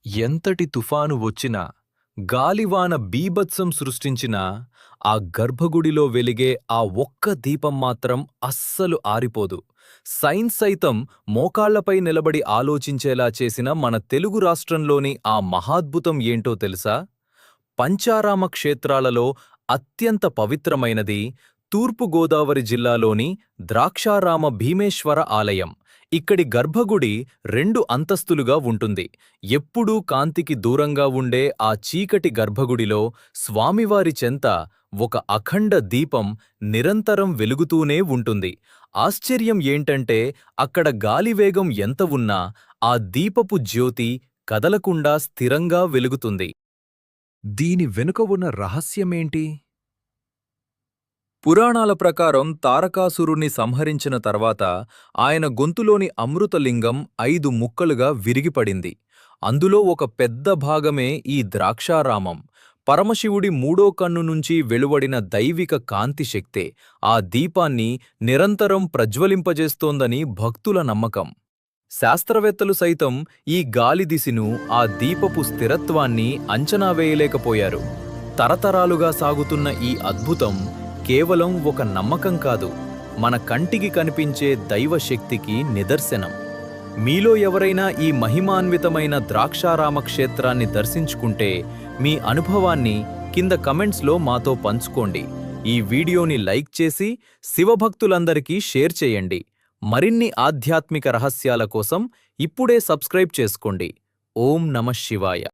ఎంతటి తుఫాను వచ్చినా, గాలివాన బీభత్సం సృష్టించినా, ఆ గర్భగుడిలో వెలిగే ఆ ఒక్క దీపం మాత్రం అస్సలు ఆరిపోదు. సైన్స్ సైతం మోకాళ్లపై నిలబడి ఆలోచించేలా చేసిన మన తెలుగు రాష్ట్రంలోని ఆ మహాద్భుతం ఏంటో తెలుసా? పంచారామ క్షేత్రాలలో అత్యంత పవిత్రమైనది తూర్పుగోదావరి జిల్లాలోని ద్రాక్షారామ భీమేశ్వర ఆలయం. ఇక్కడి గర్భగుడి 2 అంతస్తులుగా ఉంటుంది. ఎప్పుడూ కాంతికి దూరంగా ఉండే ఆ చీకటి గర్భగుడిలో స్వామివారి చెంత ఒక అఖండ దీపం నిరంతరం వెలుగుతూనే ఉంటుంది. ఆశ్చర్యం ఏంటంటే అక్కడ గాలివేగం ఎంత ఉన్నా ఆ దీపపు జ్యోతి కదలకుండా స్థిరంగా వెలుగుతుంది. దీని వెనుక ఉన్న రహస్యమేంటి? పురాణాల ప్రకారం తారకాసురుణ్ణి సంహరించిన తర్వాత ఆయన గొంతులోని అమృతలింగం 5 ముక్కలుగా విరిగిపడింది. అందులో ఒక పెద్ద భాగమే ఈ ద్రాక్షారామం. పరమశివుడి మూడో కన్ను నుంచి వెలువడిన దైవిక కాంతి శక్తే ఆ దీపాన్ని నిరంతరం ప్రజ్వలింపజేస్తోందని భక్తుల నమ్మకం. శాస్త్రవేత్తలు సైతం ఈ గాలిదిశను, ఆ దీపపు స్థిరత్వాన్ని అంచనా వేయలేకపోయారు. తరతరాలుగా సాగుతున్న ఈ అద్భుతం కేవలం ఒక నమ్మకం కాదు, మన కంటికి కనిపించే దైవశక్తికి నిదర్శనం. మీలో ఎవరైనా ఈ మహిమాన్వితమైన ద్రాక్షారామ క్షేత్రాన్ని దర్శించుకుంటే మీ అనుభవాన్ని కింద కమెంట్స్లో మాతో పంచుకోండి. ఈ వీడియోని లైక్ చేసి శివభక్తులందరికీ షేర్ చేయండి. మరిన్ని ఆధ్యాత్మిక రహస్యాల కోసం ఇప్పుడే సబ్స్క్రైబ్ చేసుకోండి. ఓం నమః శివాయ.